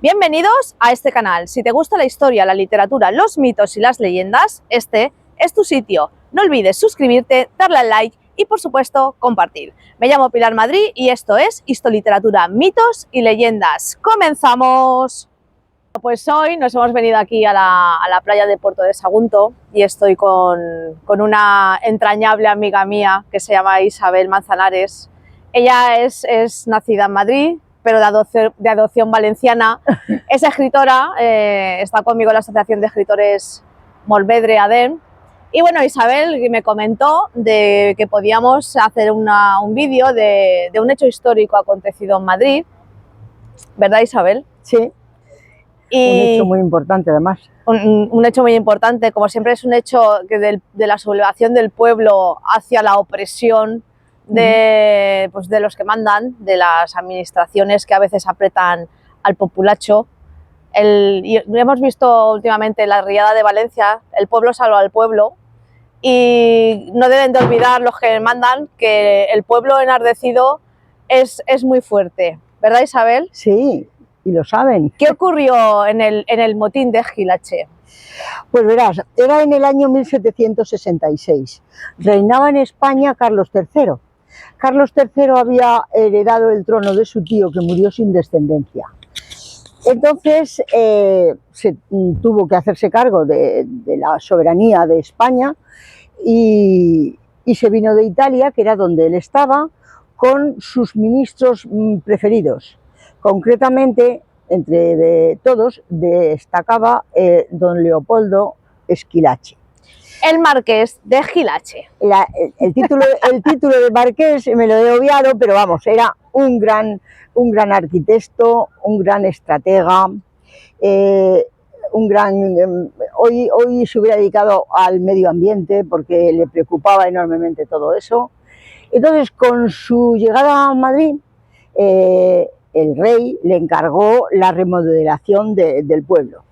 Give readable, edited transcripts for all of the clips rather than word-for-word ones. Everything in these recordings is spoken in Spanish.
Bienvenidos a este canal. Si te gusta la historia, la literatura, los mitos y las leyendas, este es tu sitio. No olvides suscribirte, darle al like y, por supuesto, compartir. Me llamo Pilar Madrid y esto es Histoliteratura, mitos y leyendas. ¡Comenzamos! Pues hoy nos hemos venido aquí a la playa de Puerto de Sagunto y estoy con una entrañable amiga mía que se llama Isabel Manzanares. Ella es nacida en Madrid, pero de adopción valenciana. Es escritora, está conmigo en la Asociación de Escritores Morvedre Adén. Y bueno, Isabel me comentó de que podíamos hacer un vídeo de un hecho histórico acontecido en Madrid. ¿Verdad, Isabel? Sí. Un hecho muy importante, además. Un hecho muy importante, como siempre es un hecho que de la sublevación del pueblo hacia la opresión de los que mandan, de las administraciones que a veces apretan al populacho. Y hemos visto últimamente la riada de Valencia, el pueblo salva al pueblo, y no deben de olvidar los que mandan que el pueblo enardecido es muy fuerte. ¿Verdad, Isabel? Sí. Y lo saben. ¿Qué ocurrió en el motín de Esquilache? Pues verás, era en el año 1766. Reinaba en España Carlos III. Carlos III había heredado el trono de su tío, que murió sin descendencia. Entonces se tuvo que hacerse cargo de la soberanía de España y se vino de Italia, que era donde él estaba, con sus ministros preferidos. Concretamente, entre todos, destacaba don Leopoldo Esquilache. El marqués de Esquilache. El título de marqués me lo he obviado, pero vamos, era un gran arquitecto, un gran estratega, hoy se hubiera dedicado al medio ambiente porque le preocupaba enormemente todo eso. Entonces, con su llegada a Madrid, el rey le encargó la remodelación del pueblo.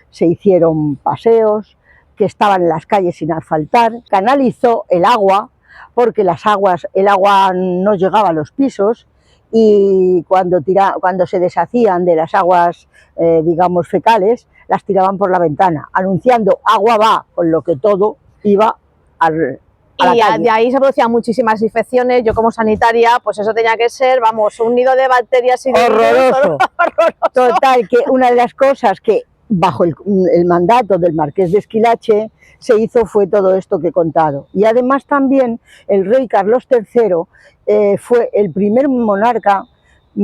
Se hicieron paseos que estaban en las calles sin asfaltar, canalizó el agua, porque el agua no llegaba a los pisos, y cuando se deshacían de las aguas, digamos, fecales, las tiraban por la ventana, anunciando agua va, con lo que todo iba y de ahí se producían muchísimas infecciones. Yo, como sanitaria, pues eso tenía que ser, vamos, un nido de bacterias y horroroso. Total, que una de las cosas que bajo el mandato del marqués de Esquilache se hizo fue todo esto que he contado. Y además también el rey Carlos III fue el primer monarca,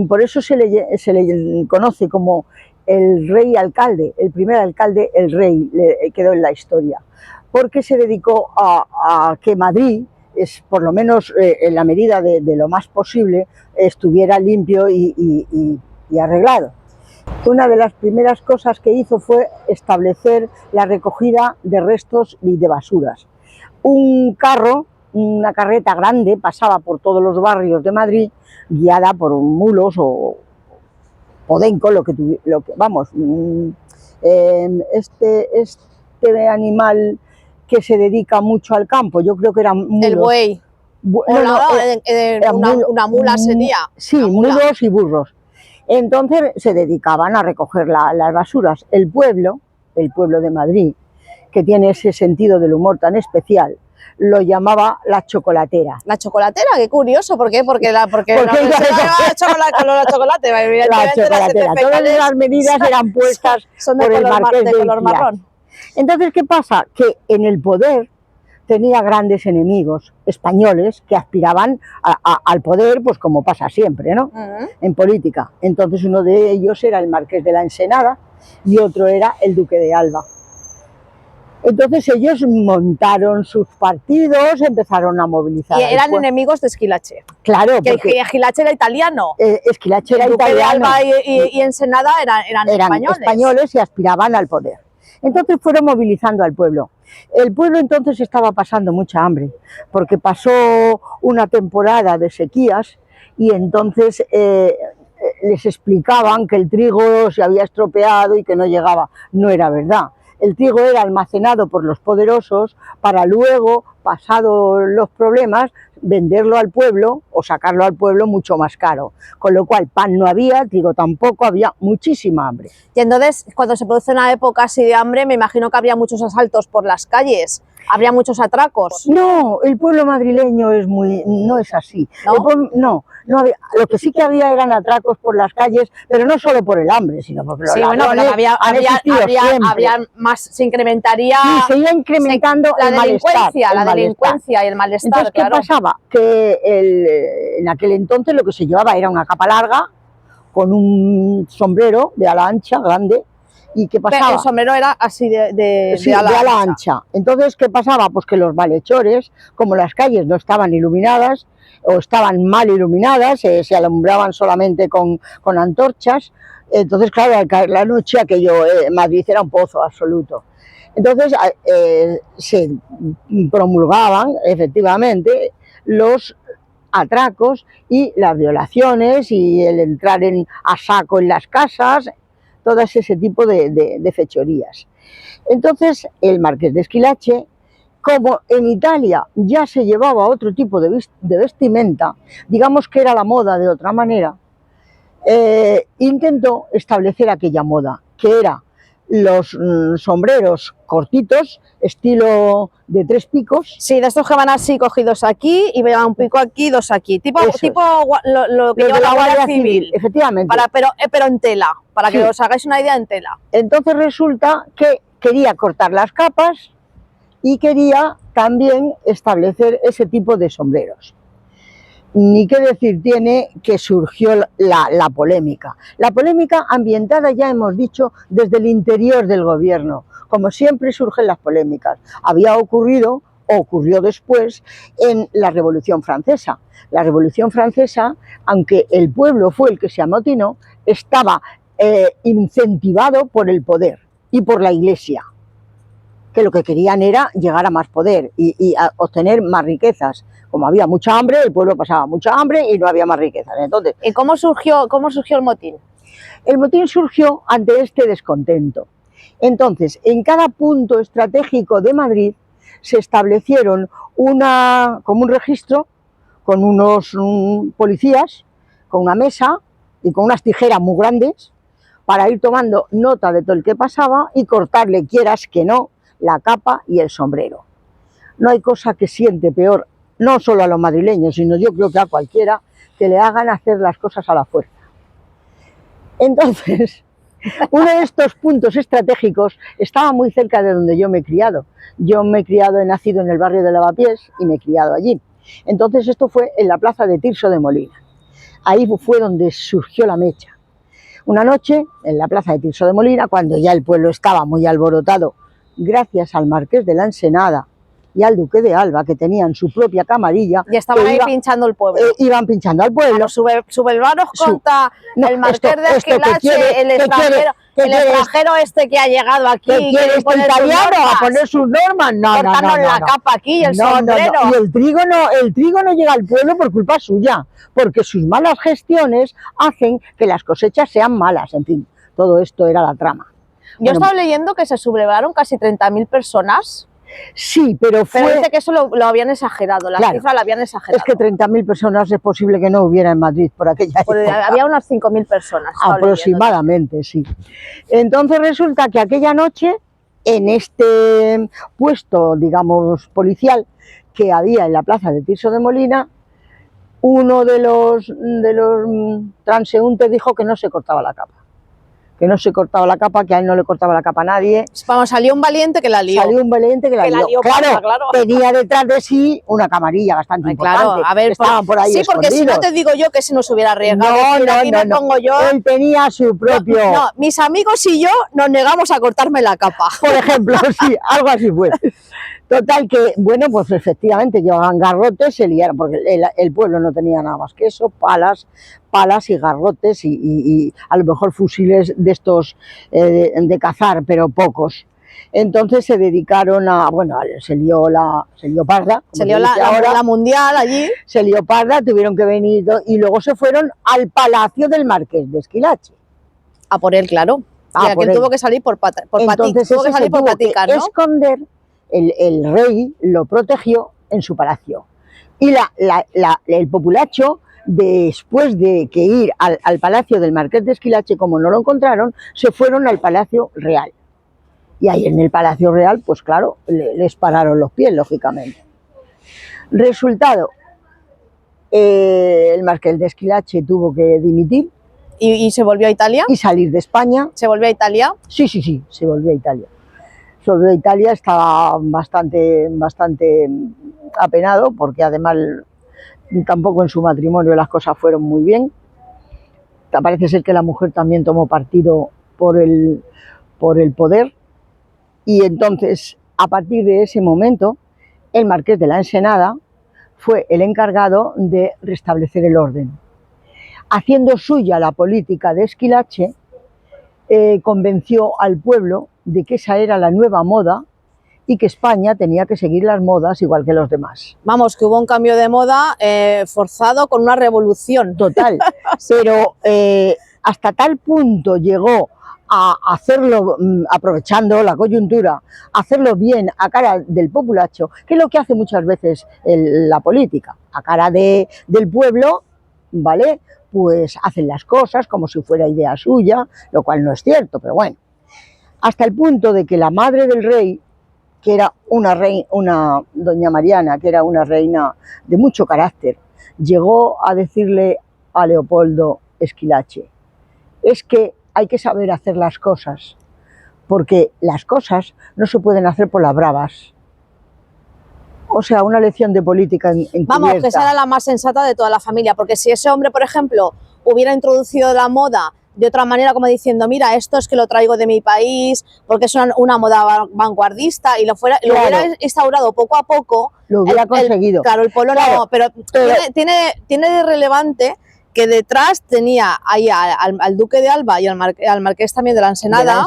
por eso se le conoce como el rey alcalde, el primer alcalde, el rey, quedó en la historia, porque se dedicó a que Madrid, por lo menos en la medida de lo más posible, estuviera limpio y arreglado. Una de las primeras cosas que hizo fue establecer la recogida de restos y de basuras. Un carro, una carreta grande, pasaba por todos los barrios de Madrid, guiada por mulos o podenco, vamos, este animal que se dedica mucho al campo, yo creo que eran mulos. El buey. Una mula sería. Sí, mulos y burros. Entonces se dedicaban a recoger las basuras. El pueblo de Madrid, que tiene ese sentido del humor tan especial, lo llamaba la chocolatera. ¿La chocolatera? Qué curioso, ¿por qué? Porque la chocolatera. Todas las medidas eran puestas son de por el marqués de color marrón. Entonces, ¿qué pasa? Que en el poder tenía grandes enemigos españoles que aspiraban al poder, pues como pasa siempre, ¿no? En política. Entonces uno de ellos era el marqués de la Ensenada y otro era el duque de Alba. Entonces ellos montaron sus partidos, empezaron a movilizar. Y eran enemigos de Esquilache. Claro. Porque Esquilache era italiano. Esquilache era italiano. El duque de Alba y Ensenada eran españoles y aspiraban al poder. Entonces fueron movilizando al pueblo. El pueblo entonces estaba pasando mucha hambre, porque pasó una temporada de sequías y entonces les explicaban que el trigo se había estropeado y que no llegaba. No era verdad. El trigo era almacenado por los poderosos para luego, pasados los problemas, venderlo al pueblo o sacarlo al pueblo mucho más caro. Con lo cual, pan no había, trigo tampoco, había muchísima hambre. Y entonces, cuando se produce una época así de hambre, me imagino que habría muchos asaltos por las calles, habría muchos atracos. No, el pueblo madrileño no es así. ¿No? No había, lo que sí que había eran atracos por las calles, pero no solo por el hambre, sino porque los ladrones han existido siempre. Más, se incrementaría Sí, se iba incrementando la el delincuencia, malestar. Y el malestar. Entonces, ¿qué claro. pasaba? Que en aquel entonces lo que se llevaba era una capa larga con un sombrero de ala ancha, grande. ¿Y qué pasaba? El sombrero era así de ala ancha. Entonces, ¿qué pasaba? Pues que los malhechores, como las calles no estaban iluminadas o estaban mal iluminadas, se alumbraban solamente con antorchas, entonces, claro, al caer la noche, Madrid era un pozo absoluto. Entonces, se promulgaban, efectivamente, los atracos y las violaciones y el entrar a saco en las casas, todo ese tipo de fechorías. Entonces, el marqués de Esquilache, como en Italia ya se llevaba otro tipo de vestimenta, digamos que era la moda de otra manera, intentó establecer aquella moda, que era los sombreros cortitos, estilo de 3 picos. Sí, de estos que van así cogidos aquí y vean un pico aquí, 2 aquí, tipo lo que lleva la Guardia Civil. Efectivamente. Pero en tela, para que os hagáis una idea, en tela. Entonces resulta que quería cortar las capas y quería también establecer ese tipo de sombreros. Ni qué decir tiene que surgió la polémica. La polémica ambientada, ya hemos dicho, desde el interior del gobierno. Como siempre surgen las polémicas. Ocurrió después en la Revolución Francesa. La Revolución Francesa, aunque el pueblo fue el que se amotinó, estaba incentivado por el poder y por la Iglesia, que lo que querían era llegar a más poder y a obtener más riquezas. Como había mucha hambre, el pueblo pasaba mucha hambre y no había más riquezas. Entonces, ¿y cómo surgió el motín? El motín surgió ante este descontento. Entonces, en cada punto estratégico de Madrid se establecieron como un registro con unos policías, con una mesa y con unas tijeras muy grandes para ir tomando nota de todo el que pasaba y cortarle, quieras que no, la capa y el sombrero. No hay cosa que siente peor, no solo a los madrileños, sino yo creo que a cualquiera, que le hagan hacer las cosas a la fuerza. Entonces, uno de estos puntos estratégicos estaba muy cerca de donde yo me he criado. He nacido en el barrio de Lavapiés y me he criado allí. Entonces esto fue en la plaza de Tirso de Molina. Ahí fue donde surgió la mecha. Una noche, en la plaza de Tirso de Molina, cuando ya el pueblo estaba muy alborotado, gracias al marqués de la Ensenada y al duque de Alba, que tenían su propia camarilla. Y estaban ahí pinchando el pueblo. Iban pinchando al pueblo. Subelvaros contra el marqués de Esquilache, el extranjero este que ha llegado aquí. ¿Qué quiere este italiano a poner sus normas? No. Cortarnos la capa aquí y el sombrero. Y el trigo no llega al pueblo por culpa suya, porque sus malas gestiones hacen que las cosechas sean malas. En fin, todo esto era la trama. Yo he estado leyendo que se sublevaron casi 30.000 personas. Sí, pero dice que eso lo habían exagerado, la cifra la habían exagerado. Es que 30.000 personas es posible que no hubiera en Madrid por aquella época. Había unas 5.000 personas. Aproximadamente, sí. Entonces resulta que aquella noche, en este puesto, digamos, policial que había en la plaza de Tirso de Molina, uno de los transeúntes dijo que no se cortaba la capa. Que no se cortaba la capa, que a él no le cortaba la capa a nadie. Vamos, salió un valiente que la lió. Claro, tenía detrás de sí una camarilla bastante importante. Claro, a ver, estaban por ahí sí, porque si no te digo yo que se nos hubiera arriesgado. No. Pongo yo. Él tenía su propio... No, mis amigos y yo nos negamos a cortarme la capa. Por ejemplo, sí, algo así fue. Total que, bueno, pues efectivamente llevaban garrotes, se liaron, porque el pueblo no tenía nada más que eso, palas y garrotes y a lo mejor fusiles de estos de cazar, pero pocos. Entonces se dedicaron a, bueno, se lió parda. Se lió la mundial allí. Se lió parda, tuvieron que venir y luego se fueron al palacio del marqués de Esquilache. A por él, claro. Y a quien tuvo que salir por patica, ¿no? Esconder, el rey lo protegió en su palacio. Y el populacho, después de que ir al palacio del marqués de Esquilache, como no lo encontraron, se fueron al Palacio Real. Y ahí en el Palacio Real, pues claro, les pararon los pies, lógicamente. Resultado, el marqués de Esquilache tuvo que dimitir. ¿Y se volvió a Italia? Y salir de España. ¿Se volvió a Italia? Sí, se volvió a Italia. Se volvió a Italia, estaba bastante apenado, porque además tampoco en su matrimonio las cosas fueron muy bien. Parece ser que la mujer también tomó partido por el poder, y entonces, a partir de ese momento, el marqués de la Ensenada fue el encargado de restablecer el orden. Haciendo suya la política de Esquilache, convenció al pueblo de que esa era la nueva moda y que España tenía que seguir las modas igual que los demás. Vamos, que hubo un cambio de moda forzado con una revolución. Total, pero hasta tal punto llegó a hacerlo, aprovechando la coyuntura, hacerlo bien a cara del populacho, que es lo que hace muchas veces la política, a cara del pueblo, ¿vale? Pues hacen las cosas como si fuera idea suya, lo cual no es cierto, pero bueno. Hasta el punto de que la madre del rey, que era una doña Mariana, que era una reina de mucho carácter, llegó a decirle a Leopoldo Esquilache: es que hay que saber hacer las cosas, porque las cosas no se pueden hacer por las bravas. O sea, una lección de política encubierta. Vamos, que esa era la más sensata de toda la familia, porque si ese hombre, por ejemplo, hubiera introducido la moda de otra manera, como diciendo, mira, esto es que lo traigo de mi país, porque es una moda vanguardista, y lo hubiera instaurado poco a poco, lo hubiera conseguido. Claro, el pueblo claro, no, pero tiene de relevante que detrás tenía ahí al duque de Alba y al marqués también de la Ensenada,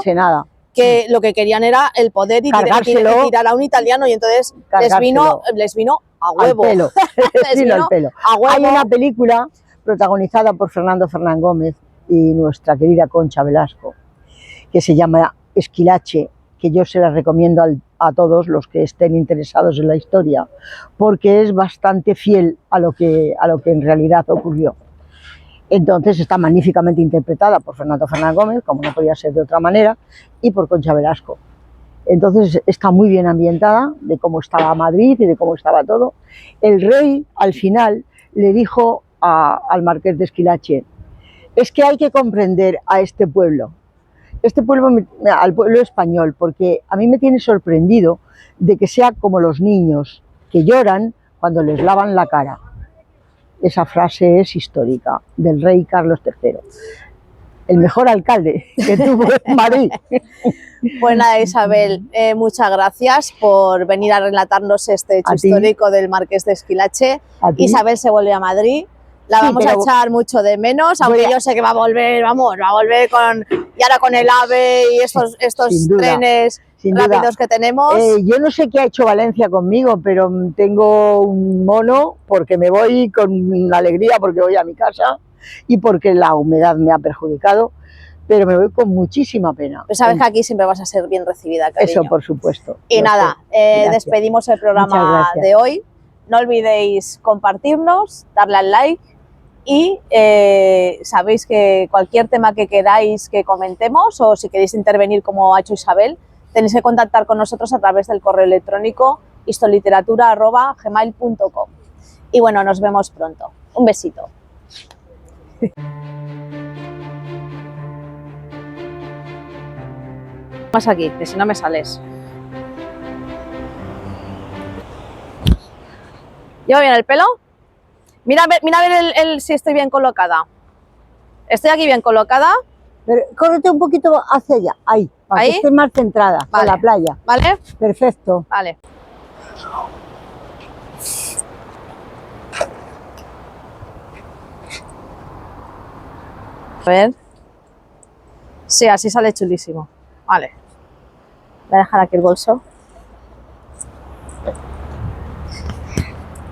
que lo que querían era el poder y tirar a un italiano, y entonces les vino a huevo. Al pelo. Al pelo. A huevo. Hay una película protagonizada por Fernando Fernán Gómez y nuestra querida Concha Velasco, que se llama Esquilache, que yo se la recomiendo a todos los que estén interesados en la historia, porque es bastante fiel a lo que en realidad ocurrió. Entonces está magníficamente interpretada por Fernando Fernán Gómez, como no podía ser de otra manera, y por Concha Velasco. Entonces está muy bien ambientada de cómo estaba Madrid y de cómo estaba todo. El rey, al final, le dijo al marqués de Esquilache: es que hay que comprender a este pueblo, al pueblo español, porque a mí me tiene sorprendido de que sea como los niños, que lloran cuando les lavan la cara. Esa frase es histórica, del rey Carlos III, el mejor alcalde que tuvo en Madrid. Pues nada, Isabel, muchas gracias por venir a relatarnos este hecho histórico del marqués de Esquilache. Isabel se vuelve a Madrid, la vamos a echar mucho de menos, aunque yo sé que va a volver, va a volver y ahora con el AVE y estos trenes rápidos que tenemos. Yo no sé qué ha hecho Valencia conmigo, pero tengo un mono, porque me voy con alegría, porque voy a mi casa y porque la humedad me ha perjudicado, pero me voy con muchísima pena. Pues sabes que aquí siempre vas a ser bien recibida, cariño. Eso, por supuesto. Y nada, despedimos el programa de hoy. No olvidéis compartirnos, darle al like, y sabéis que cualquier tema que queráis que comentemos, o si queréis intervenir como ha hecho Isabel, tenéis que contactar con nosotros a través del correo electrónico histoliteratura@gmail.com. Y bueno, nos vemos pronto. Un besito. Más aquí, que si no me sales. ¿Lleva bien el pelo? Mira a ver si estoy bien colocada. ¿Estoy aquí bien colocada? Pero córrete un poquito hacia allá, ahí, para que estés más centrada, con la playa. ¿Vale? Perfecto. Vale. A ver. Sí, así sale chulísimo. Vale. Voy a dejar aquí el bolso.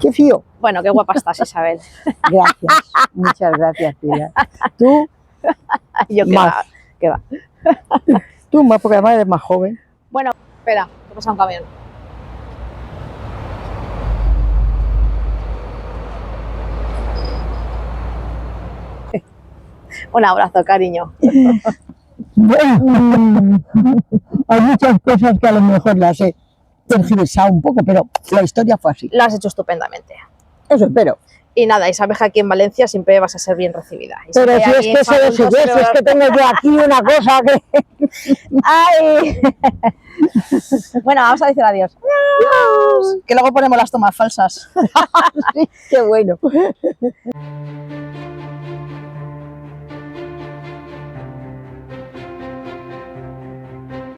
¡Qué fío! Bueno, qué guapa estás, Isabel. Gracias, muchas gracias, Pilar. Tú, yo qué va. Tú más, porque además eres más joven. Bueno, espera, que pasa un camión. Un abrazo, cariño. Bueno, hay muchas cosas que a lo mejor las he tergiversado un poco, pero la historia fue así. Lo has hecho estupendamente. Eso espero. Y nada, y sabes que aquí en Valencia siempre vas a ser bien recibida. Y Pero siempre si aquí es que en se lo sé yo, Fagundos si es que tengo yo aquí una cosa que... ¡Ay! Bueno, vamos a decir adiós. Que luego ponemos las tomas falsas. Sí, qué bueno.